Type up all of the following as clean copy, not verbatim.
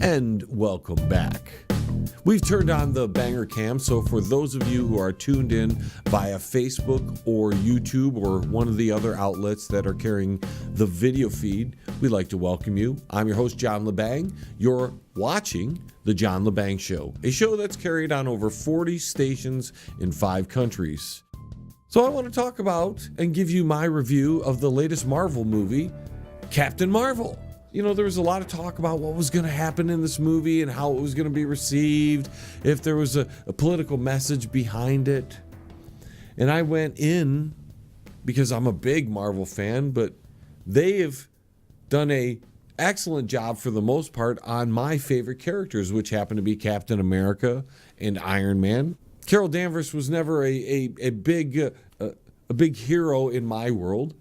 And welcome back. We've turned on the banger cam, so for those of you who are tuned in via Facebook or YouTube or one of the other outlets that are carrying the video feed, we'd like to welcome you. I'm your host, John LeBang. You're watching The John LeBang Show, a show that's carried on over 40 stations in 5 countries. So I want to talk about and give you my review of the latest Marvel movie, Captain Marvel. You know, there was a lot of talk about what was going to happen in this movie and how it was going to be received, if there was a political message behind it. And I went in because I'm a big Marvel fan, but they have done an excellent job for the most part on my favorite characters, which happen to be Captain America and Iron Man. Carol Danvers was never a big hero in my world.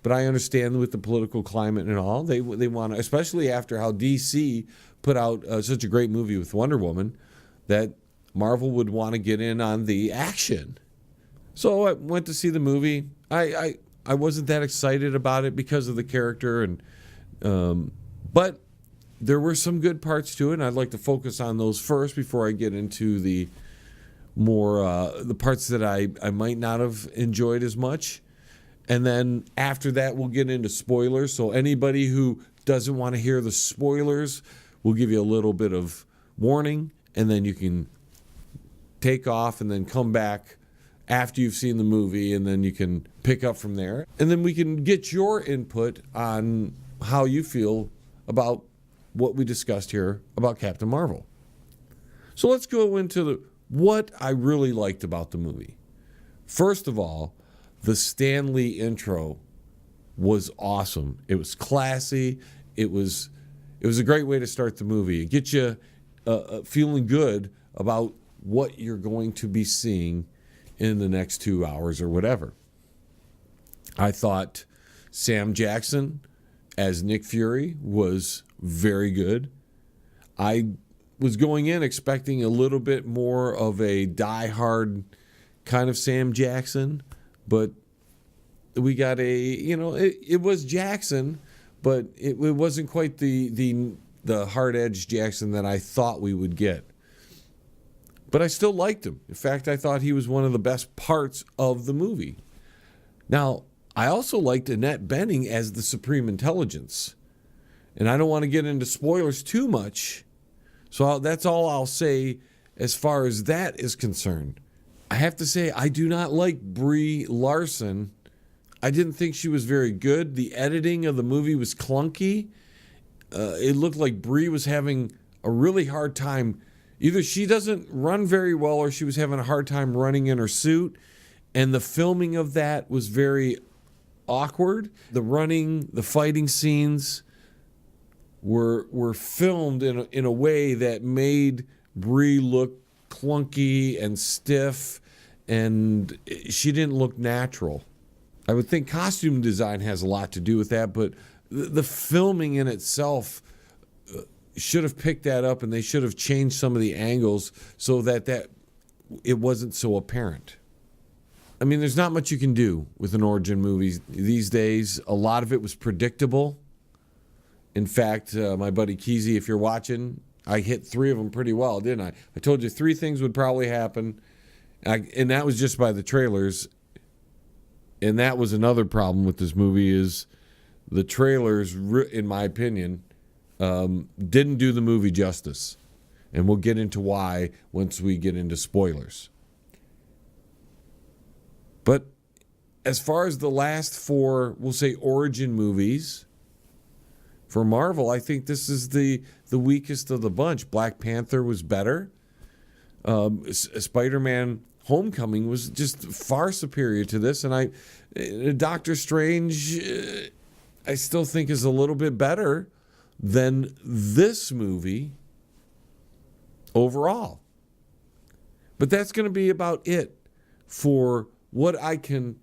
But I understand with the political climate and all, they want to, especially after how DC put out such a great movie with Wonder Woman, that Marvel would want to get in on the action. So I went to see the movie. I wasn't that excited about it because of the character, but there were some good parts to it, and I'd like to focus on those first before I get into the more the parts that I might not have enjoyed as much. And then after that, we'll get into spoilers. So anybody who doesn't want to hear the spoilers, we'll give you a little bit of warning, and then you can take off and then come back after you've seen the movie, and then you can pick up from there. And then we can get your input on how you feel about what we discussed here about Captain Marvel. So let's go into what I really liked about the movie. First of all, the Stan Lee intro was awesome. It was classy. It was a great way to start the movie. It gets you feeling good about what you're going to be seeing in the next 2 hours or whatever. I thought Sam Jackson as Nick Fury was very good. I was going in expecting a little bit more of a die-hard kind of Sam Jackson, but we got it was Jackson, but it wasn't quite the hard-edged Jackson that I thought we would get. But I still liked him. In fact, I thought he was one of the best parts of the movie. Now, I also liked Annette Bening as the Supreme Intelligence. And I don't want to get into spoilers too much, so that's all I'll say as far as that is concerned. I have to say, I do not like Brie Larson. I didn't think she was very good. The editing of the movie was clunky. It looked like Brie was having a really hard time. Either she doesn't run very well or she was having a hard time running in her suit. And the filming of that was very awkward. The fighting scenes were filmed in a way that made Brie look clunky and stiff, and she didn't look natural. I would think costume design has a lot to do with that, but the filming in itself should have picked that up, and they should have changed some of the angles so that it wasn't so apparent. I mean, there's not much you can do with an origin movie these days. A lot of it was predictable. In fact, my buddy Keezy, if you're watching, I hit 3 of them pretty well, didn't I? I told you 3 things would probably happen, and that was just by the trailers. And that was another problem with this movie is the trailers, in my opinion, didn't do the movie justice. And we'll get into why once we get into spoilers. But as far as the last 4, we'll say origin movies, for Marvel, I think this is the weakest of the bunch. Black Panther was better. Spider-Man Homecoming was just far superior to this. And Doctor Strange, I still think is a little bit better than this movie overall. But that's going to be about it for what I can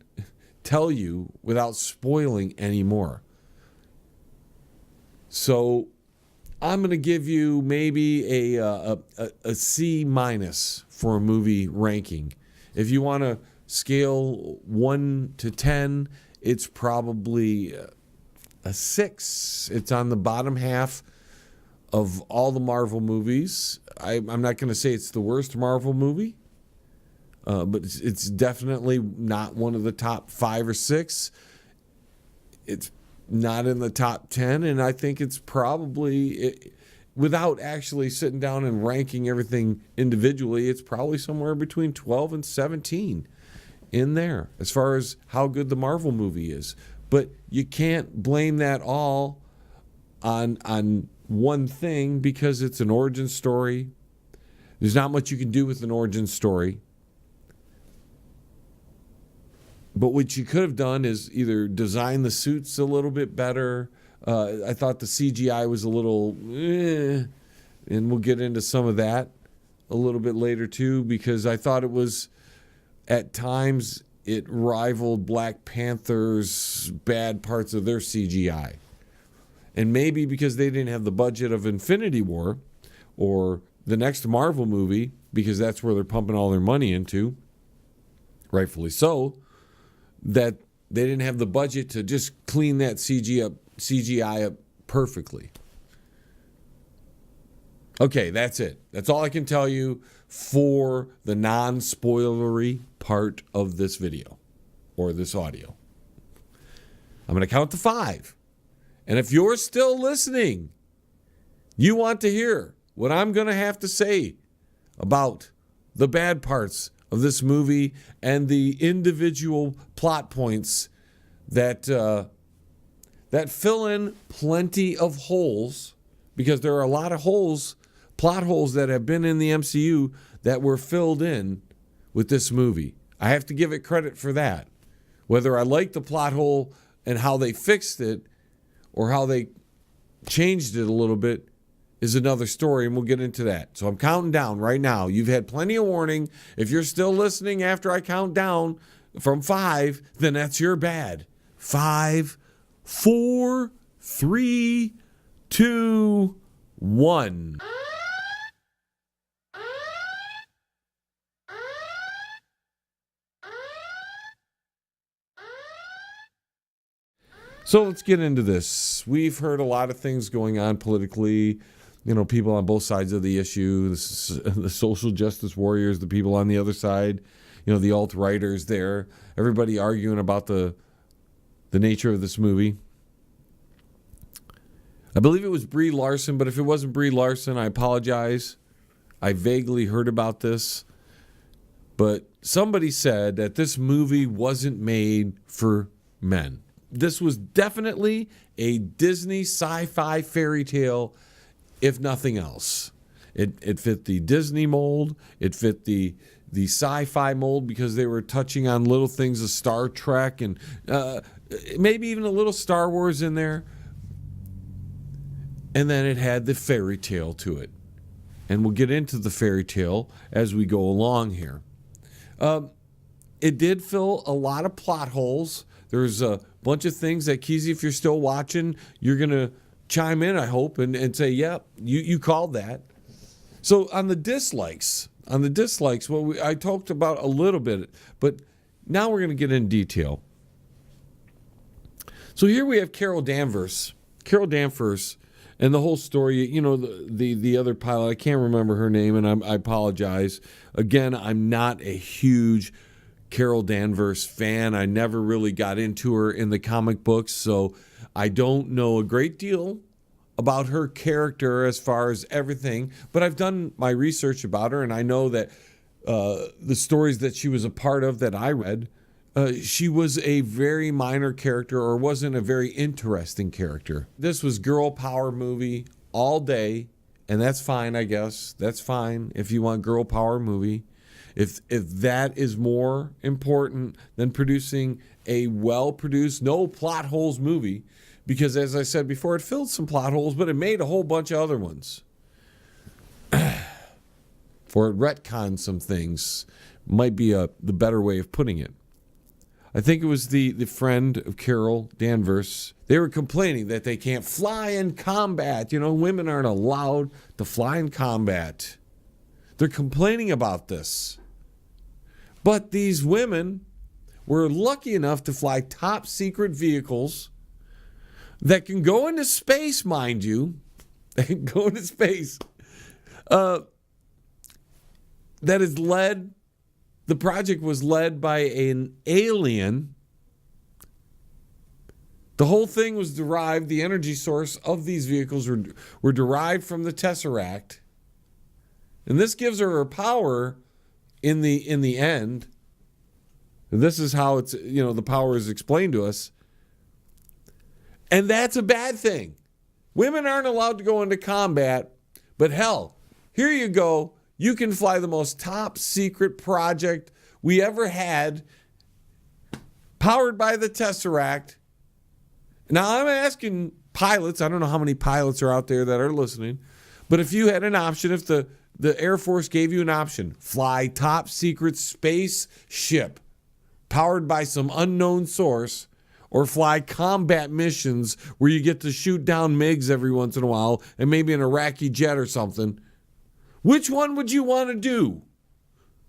tell you without spoiling any more. So I'm going to give you maybe a C- for a movie ranking. If you want to scale 1 to 10, it's probably a 6. It's on the bottom half of all the Marvel movies. I'm not going to say it's the worst Marvel movie, but it's definitely not one of the top 5 or 6. It's not in the top 10, and I think it's probably, without actually sitting down and ranking everything individually, it's probably somewhere between 12 and 17 in there as far as how good the Marvel movie is. But you can't blame that all on one thing, because it's an origin story. There's not much you can do with an origin story. But what you could have done is either design the suits a little bit better. I thought the CGI was a little and we'll get into some of that a little bit later too, because I thought it was, at times, it rivaled Black Panther's bad parts of their CGI. And maybe because they didn't have the budget of Infinity War or the next Marvel movie, because that's where they're pumping all their money into, rightfully so, that they didn't have the budget to just clean that CGI up perfectly. Okay, that's it. That's all I can tell you for the non-spoilery part of this video or this audio. I'm going to count to 5. And if you're still listening, you want to hear what I'm going to have to say about the bad parts of this movie and the individual plot points that fill in plenty of holes, because there are a lot of holes, plot holes that have been in the MCU that were filled in with this movie. I have to give it credit for that. Whether I like the plot hole and how they fixed it or how they changed it a little bit is another story, and we'll get into that. So I'm counting down right now. You've had plenty of warning. If you're still listening after I count down from 5, then that's your bad. 5, 4, 3, 2, 1. So let's get into this. We've heard a lot of things going on politically. People on both sides of the issue, the social justice warriors, the people on the other side, the alt-righters there, everybody arguing about the nature of this movie. I believe it was Brie Larson, but if it wasn't Brie Larson, I apologize. I vaguely heard about this. But somebody said that this movie wasn't made for men. This was definitely a Disney sci-fi fairy tale, if nothing else. It fit the Disney mold. It fit the sci-fi mold, because they were touching on little things of Star Trek and maybe even a little Star Wars in there. And then it had the fairy tale to it. And we'll get into the fairy tale as we go along here. It did fill a lot of plot holes. There's a bunch of things that, Keezy, if you're still watching, you're going to chime in, I hope, and say, yep, you called that. So on the dislikes, well, I talked about a little bit, but now we're going to get in detail. So here we have Carol Danvers, and the whole story, the other pilot, I can't remember her name, and I apologize. Again, I'm not a huge Carol Danvers fan. I never really got into her in the comic books, so I don't know a great deal about her character as far as everything, but I've done my research about her, and I know that the stories that she was a part of that I read, she was a very minor character, or wasn't a very interesting character. This was girl power movie all day, and that's fine, I guess. That's fine if you want girl power movie. If that is more important than producing a well-produced, no plot holes movie, because as I said before, it filled some plot holes, but it made a whole bunch of other ones. Or it retconned some things, might be the better way of putting it. I think it was the friend of Carol Danvers. They were complaining that they can't fly in combat. Women aren't allowed to fly in combat. They're complaining about this. But these women were lucky enough to fly top secret vehicles that can go into space, mind you, Go into space. That is led, the project was led by an alien. The whole thing was derived, the energy source of these vehicles were derived from the Tesseract. And this gives her power in the end. And this is how it's, the power is explained to us. And that's a bad thing. Women aren't allowed to go into combat, but hell, here you go. You can fly the most top secret project we ever had, powered by the Tesseract. Now, I'm asking pilots, I don't know how many pilots are out there that are listening, but if you had an option, if the Air Force gave you an option, fly top secret space ship powered by some unknown source, or fly combat missions where you get to shoot down MiGs every once in a while and maybe an Iraqi jet or something, which one would you want to do?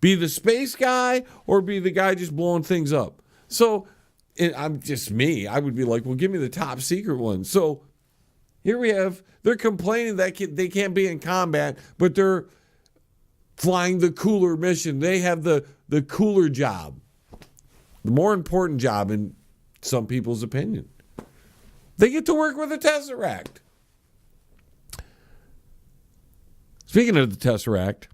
Be the space guy or be the guy just blowing things up? So I'm just me. I would be like, well, give me the top secret one. So here we have, they're complaining that they can't be in combat, but they're flying the cooler mission. They have the cooler job, the more important job in some people's opinion. They get to work with the Tesseract. Speaking of the Tesseract,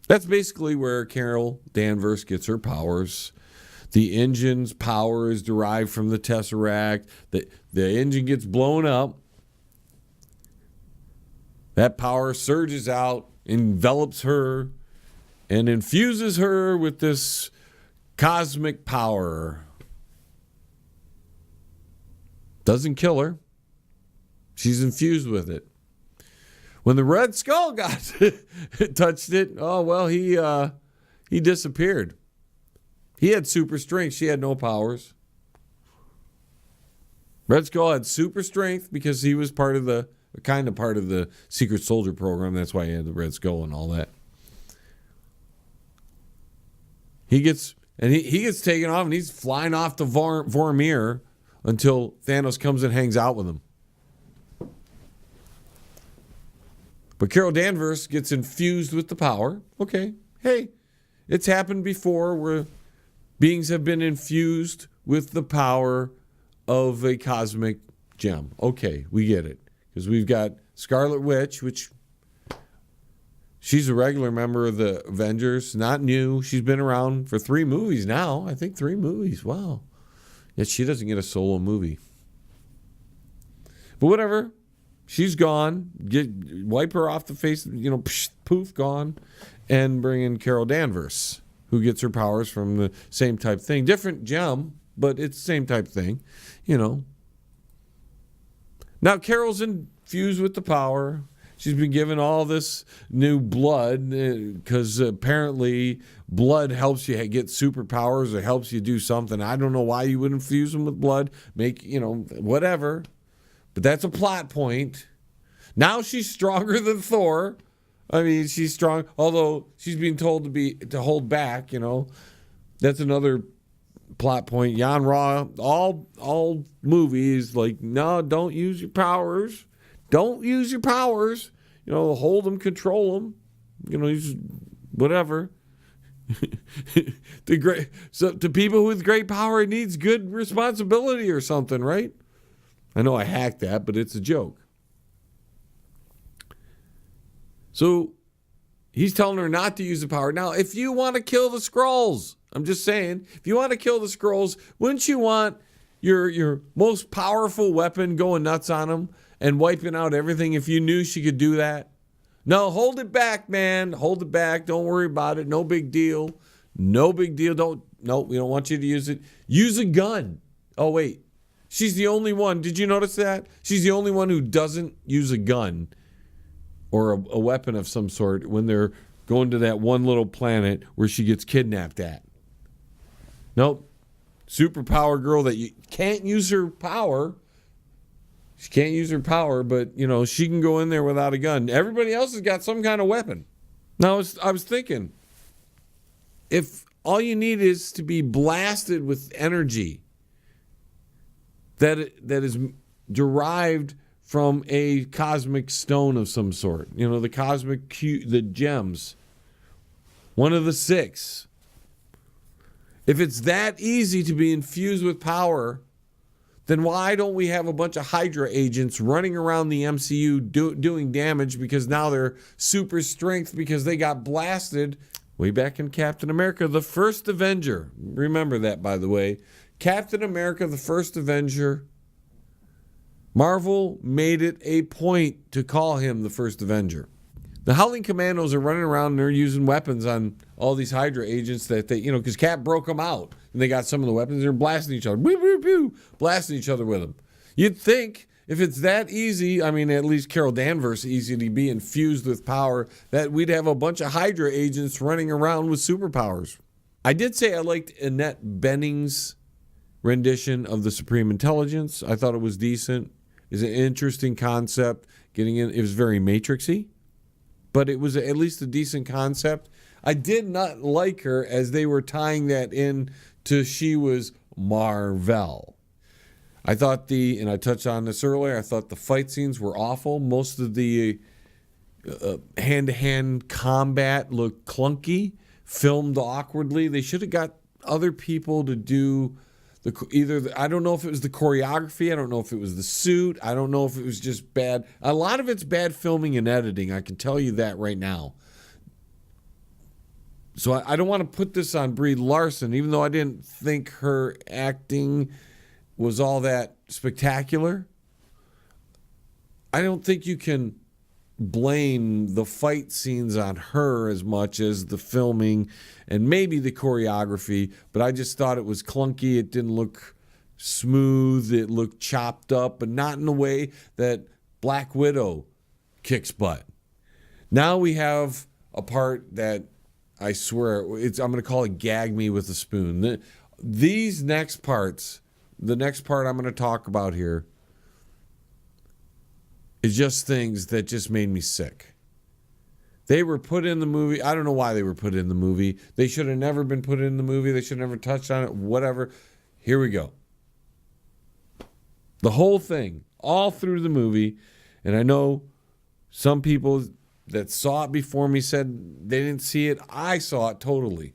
that's basically where Carol Danvers gets her powers. The engine's power is derived from the Tesseract. The engine gets blown up. That power surges out, envelops her, and infuses her with this cosmic power. Doesn't kill her. She's infused with it. When the Red Skull got touched it, oh well, he disappeared. He had super strength. She had no powers. Red Skull had super strength because he was part of the Secret Soldier program. That's why he had the Red Skull and all that. He gets taken off and he's flying off to Vormir until Thanos comes and hangs out with him. But Carol Danvers gets infused with the power. Okay, hey, it's happened before where beings have been infused with the power of a cosmic gem. Okay, we get it. Because we've got Scarlet Witch, which she's a regular member of the Avengers, not new. She's been around for 3 movies now. I think 3 movies. Wow. Yet she doesn't get a solo movie. But whatever. She's gone. Wipe her off the face, poof, gone. And bring in Carol Danvers, who gets her powers from the same type thing. Different gem, but it's the same type thing, Now, Carol's infused with the power. She's been given all this new blood because apparently blood helps you get superpowers or helps you do something. I don't know why you would infuse them with blood. Make, whatever. But that's a plot point. Now she's stronger than Thor. I mean, she's strong, although she's being told to hold back, That's another plot point. Jan Ra, all movies, like, no, don't use your powers. Don't use your powers. Hold them, control them. Whatever. To people with great power, it needs good responsibility or something, right? I know I hacked that, but it's a joke. So he's telling her not to use the power. Now, if you want to kill the Skrulls, I'm just saying, if you want to kill the Skrulls, wouldn't you want your most powerful weapon going nuts on them and wiping out everything if you knew she could do that? No, hold it back, man. Hold it back. Don't worry about it. No big deal. No big deal. We don't want you to use it. Use a gun. Oh, wait. She's the only one. Did you notice that? She's the only one who doesn't use a gun or a weapon of some sort when they're going to that one little planet where she gets kidnapped at. Nope. Superpower girl that you can't use her power. She can't use her power, but, she can go in there without a gun. Everybody else has got some kind of weapon. Now, I was thinking, if all you need is to be blasted with energy that is derived from a cosmic stone of some sort. You know, the gems. One of the 6. If it's that easy to be infused with power, then why don't we have a bunch of Hydra agents running around the MCU doing damage because now they're super strength because they got blasted way back in Captain America, the First Avenger. Remember that, by the way. Captain America, the First Avenger. Marvel made it a point to call him the First Avenger. The Howling Commandos are running around and they're using weapons on all these Hydra agents that they, because Cap broke them out and they got some of the weapons. They're blasting each other, blasting each other with them. You'd think if it's that easy, I mean, at least Carol Danvers easy to be infused with power, that we'd have a bunch of Hydra agents running around with superpowers. I did say I liked Annette Bening's rendition of the Supreme Intelligence. I thought it was decent. It's an interesting concept. It was very Matrixy, but it was at least a decent concept. I did not like her as they were tying that in to she was Marvel. I thought and I touched on this earlier, I thought the fight scenes were awful. Most of the hand-to-hand combat looked clunky, filmed awkwardly. They should have got other people to do I don't know if it was the choreography, I don't know if it was the suit, I don't know if it was just bad. A lot of it's bad filming and editing, I can tell you that right now. So I don't want to put this on Brie Larson, even though I didn't think her acting was all that spectacular. I don't think you can blame the fight scenes on her as much as the filming and maybe the choreography, but I just thought it was clunky. It didn't look smooth. It looked chopped up, but not in a way that Black Widow kicks butt. Now we have a part that I swear, I'm going to call it gag me with a spoon. These next parts, the next part I'm going to talk about here, is just things that just made me sick. They were put in the movie. I don't know why they were put in the movie. They should have never been put in the movie. They should have never touched on it, whatever. Here we go. The whole thing, all through the movie, and I know some people that saw it before me said they didn't see it. I saw it totally.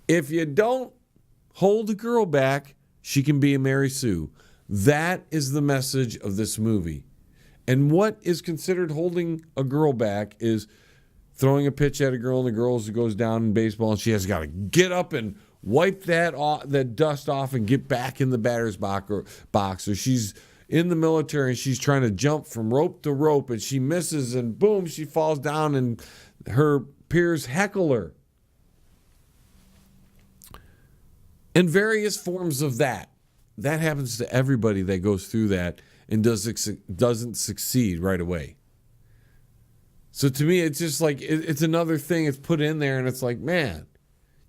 If you don't hold a girl back, she can be a Mary Sue. That is the message of this movie. And what is considered holding a girl back is throwing a pitch at a girl and the girl goes down in baseball and she has got to get up and wipe that dust off and get back in the batter's box. Or she's in the military and she's trying to jump from rope to rope and she misses and boom, she falls down and her peers heckle her. And various forms of that. That happens to everybody that goes through that and doesn't succeed right away. So to me, it's just like, it's another thing it's put in there and it's like, man,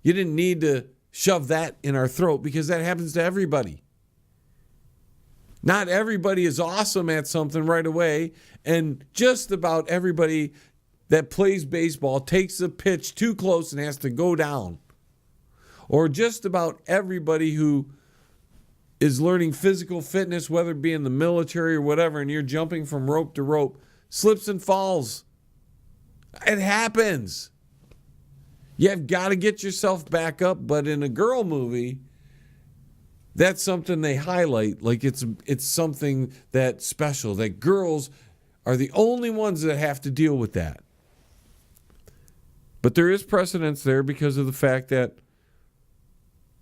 you didn't need to shove that in our throat because that happens to everybody. Not everybody is awesome at something right away, and just about everybody that plays baseball takes a pitch too close and has to go down. Or just about everybody who is learning physical fitness, whether it be in the military or whatever, and you're jumping from rope to rope, slips and falls. It happens. You've got to get yourself back up, but in a girl movie, that's something they highlight, like it's something that's special, that girls are the only ones that have to deal with that. But there is precedence there because of the fact that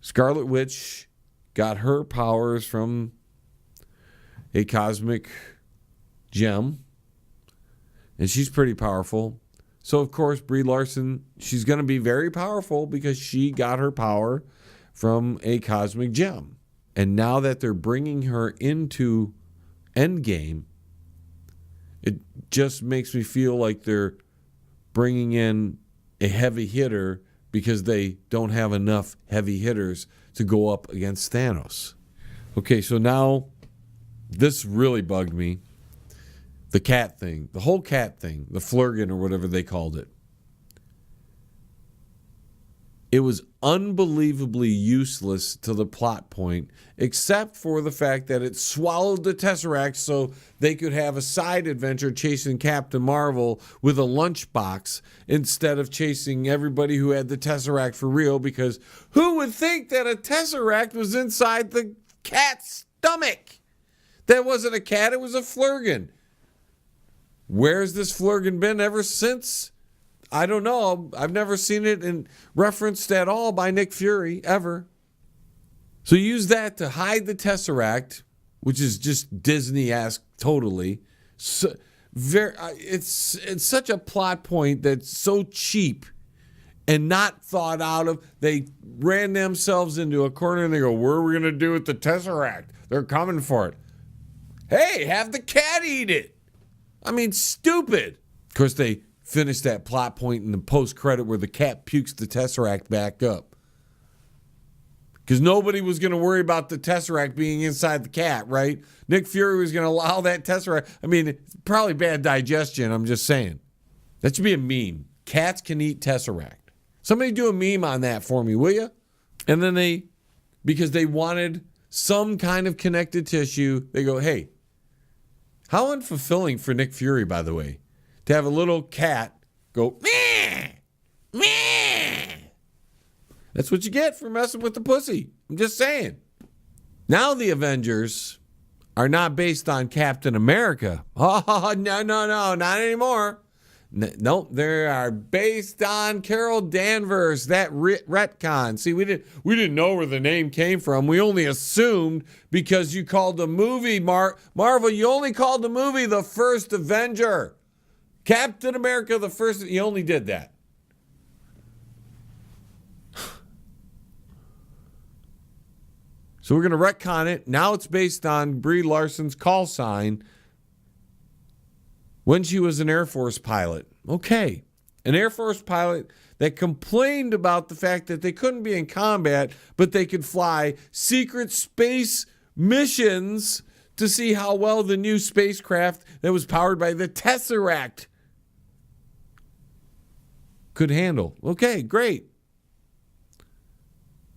Scarlet Witch got her powers from a cosmic gem, and she's pretty powerful. So, of course, Brie Larson, she's going to be very powerful because she got her power from a cosmic gem. And now that they're bringing her into Endgame, it just makes me feel like they're bringing in a heavy hitter because they don't have enough heavy hitters to go up against Thanos. Okay, so now this really bugged me. The cat thing, the whole cat thing, the Flurgan or whatever they called it. It was unbelievably useless to the plot point, except for the fact that it swallowed the Tesseract so they could have a side adventure chasing Captain Marvel with a lunchbox instead of chasing everybody who had the Tesseract for real, because who would think that a Tesseract was inside the cat's stomach? That wasn't a cat, it was a Flurgan. Where's this Flurgan been ever since? I don't know. I've never seen it referenced at all by Nick Fury, ever. So use that to hide the Tesseract, which is just Disney-esque totally. So, it's such a plot point that's so cheap and not thought out of. They ran themselves into a corner and they go, what are we going to do with the Tesseract? They're coming for it. Hey, have the cat eat it. I mean, stupid. Of course, they finish that plot point in the post-credit where the cat pukes the Tesseract back up. Because nobody was going to worry about the Tesseract being inside the cat, right? Nick Fury was going to allow that Tesseract. I mean, it's probably bad digestion, I'm just saying. That should be a meme. Cats can eat Tesseract. Somebody do a meme on that for me, will you? And then because they wanted some kind of connective tissue, they go, hey, how unfulfilling for Nick Fury, by the way, to have a little cat go, meh, meh. That's what you get for messing with the pussy. I'm just saying. Now the Avengers are not based on Captain America. Oh, no, not anymore. Nope, they are based on Carol Danvers, that retcon. See, we didn't know where the name came from. We only assumed because you called the movie, Marvel, you only called the movie The First Avenger. Captain America, the first, you only did that. So we're going to retcon it. Now it's based on Brie Larson's call sign when she was an Air Force pilot. Okay. An Air Force pilot that complained about the fact that they couldn't be in combat, but they could fly secret space missions to see how well the new spacecraft that was powered by the Tesseract could handle. Okay, great.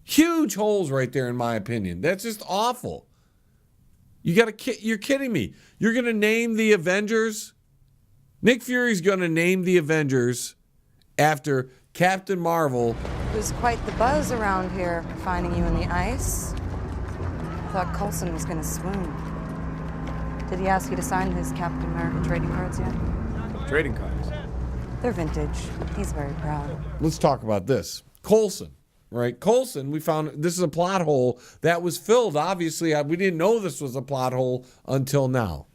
Huge holes right there, in my opinion. That's just awful. You're kidding me. You're going to name the Avengers? Nick Fury's going to name the Avengers after Captain Marvel. There's quite the buzz around here finding you in the ice. Thought Coulson was going to swoon. Did he ask you to sign his Captain America trading cards yet? Trading cards? They're vintage. He's very proud. Let's talk about this. Coulson, right? Coulson, we found this is a plot hole that was filled. Obviously, we didn't know this was a plot hole until now.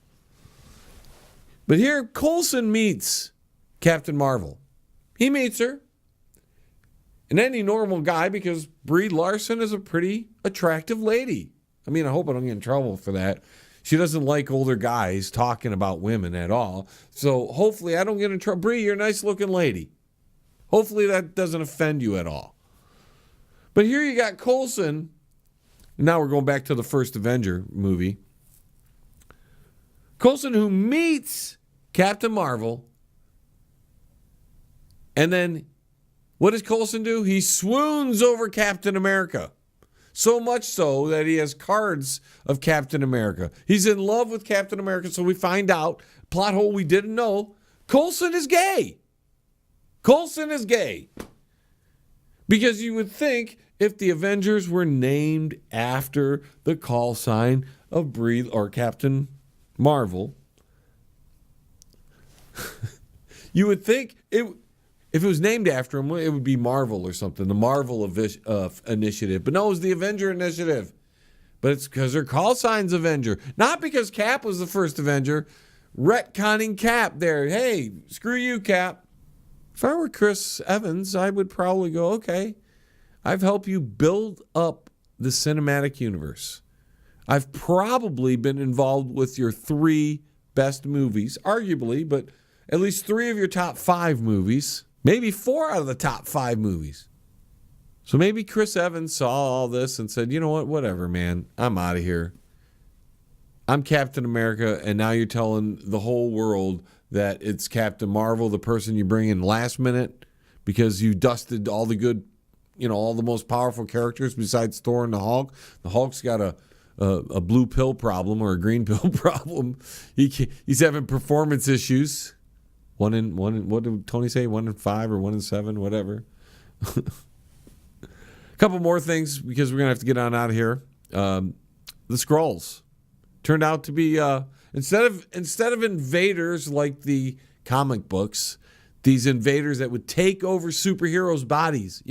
But here, Coulson meets Captain Marvel. He meets her. And any normal guy, because Brie Larson is a pretty attractive lady. I mean, I hope I don't get in trouble for that. She doesn't like older guys talking about women at all. So hopefully I don't get in trouble. Brie, you're a nice looking lady. Hopefully that doesn't offend you at all. But here you got Coulson. Now we're going back to the first Avenger movie. Coulson, who meets Captain Marvel. And then what does Coulson do? He swoons over Captain America. So much so that he has cards of Captain America. He's in love with Captain America, so we find out, plot hole we didn't know, Coulson is gay. Coulson is gay. Because you would think if the Avengers were named after the call sign of Brie or Captain Marvel, you would think if it was named after him, it would be Marvel or something, the Marvel Initiative. But no, it was the Avenger Initiative. But it's because their call sign's Avenger. Not because Cap was the first Avenger. Retconning Cap there. Hey, screw you, Cap. If I were Chris Evans, I would probably go, okay, I've helped you build up the cinematic universe. I've probably been involved with your 3 best movies, arguably, but at least 3 of your top 5 movies. Maybe 4 out of the top 5 movies. So maybe Chris Evans saw all this and said, you know what, whatever, man. I'm out of here. I'm Captain America, and now you're telling the whole world that it's Captain Marvel, the person you bring in last minute, because you dusted all the good all the most powerful characters besides Thor and the Hulk. The Hulk's got a blue pill problem or a green pill problem. He's having performance issues. What did Tony say? 1 in 5 or 1 in 7, whatever. A couple more things because we're gonna have to get on out of here. The Skrulls turned out to be instead of invaders like the comic books, these invaders that would take over superheroes' bodies,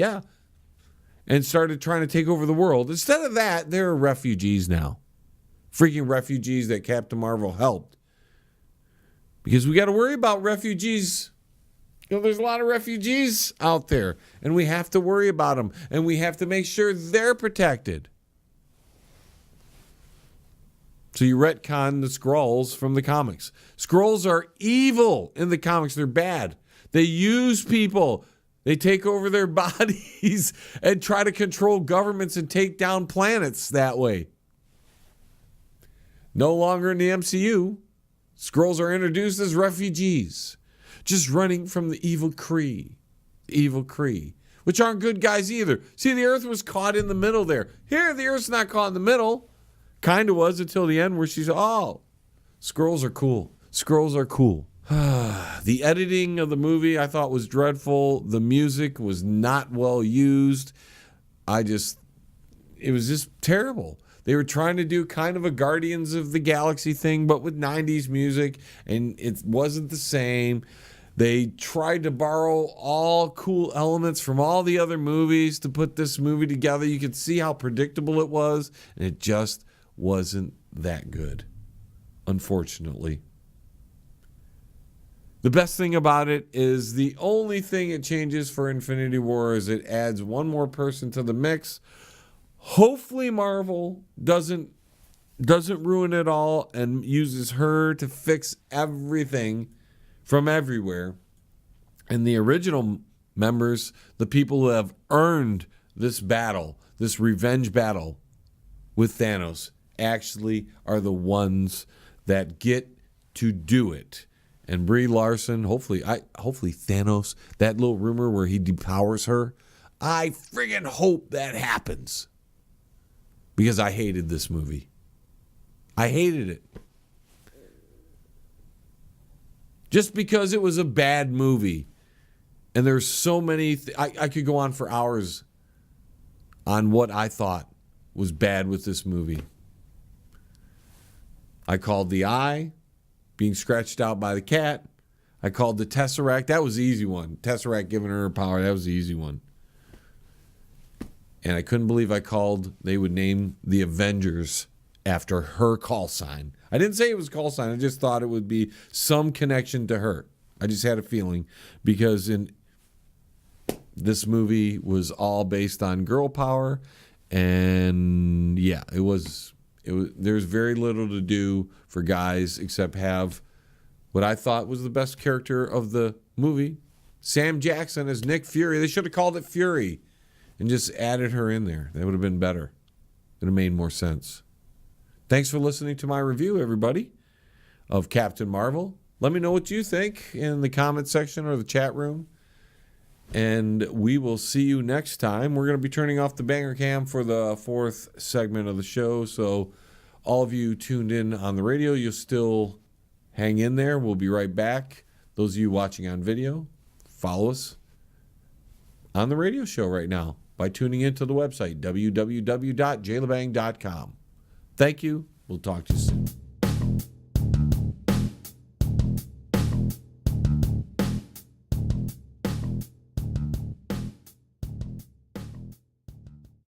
and started trying to take over the world. Instead of that, they're refugees now. Freaking refugees that Captain Marvel helped. Because we got to worry about refugees. There's a lot of refugees out there, and we have to worry about them, and we have to make sure they're protected. So you retcon the Skrulls from the comics. Skrulls are evil in the comics. They're bad. They use people. They take over their bodies and try to control governments and take down planets that way. No longer in the MCU. Skrulls are introduced as refugees, just running from the evil Kree. Which aren't good guys either. See, the Earth was caught in the middle there. Here, the Earth's not caught in the middle. Kind of was until the end where she's, Skrulls are cool. Skrulls are cool. The editing of the movie I thought was dreadful. The music was not well used. It was just terrible. They were trying to do kind of a Guardians of the Galaxy thing, but with 90s music, and it wasn't the same. They tried to borrow all cool elements from all the other movies to put this movie together. You could see how predictable it was, and it just wasn't that good, unfortunately. The best thing about it is the only thing it changes for Infinity War is it adds one more person to the mix. Hopefully Marvel doesn't ruin it all and uses her to fix everything from everywhere. And the original members, the people who have earned this battle, this revenge battle with Thanos, actually are the ones that get to do it. And Brie Larson, hopefully Thanos, that little rumor where he depowers her, I friggin' hope that happens. Because I hated this movie. I hated it. Just because it was a bad movie. And there's so many, I could go on for hours on what I thought was bad with this movie. I called the eye being scratched out by the cat. I called the Tesseract. That was the easy one. Tesseract giving her power. That was the easy one. And I couldn't believe they would name the Avengers after her call sign. I didn't say it was call sign. I just thought it would be some connection to her. I just had a feeling because this movie was all based on girl power. And yeah, it was there's very little to do for guys except have what I thought was the best character of the movie, Sam Jackson as Nick Fury. They should have called it Fury and just added her in there. That would have been better. It would have made more sense. Thanks for listening to my review, everybody, of Captain Marvel. Let me know what you think in the comment section or the chat room. And we will see you next time. We're going to be turning off the banger cam for the 4th segment of the show. So all of you tuned in on the radio, you'll still hang in there. We'll be right back. Those of you watching on video, follow us on the radio show right now by tuning into the website, www.jailabang.com. Thank you. We'll talk to you soon.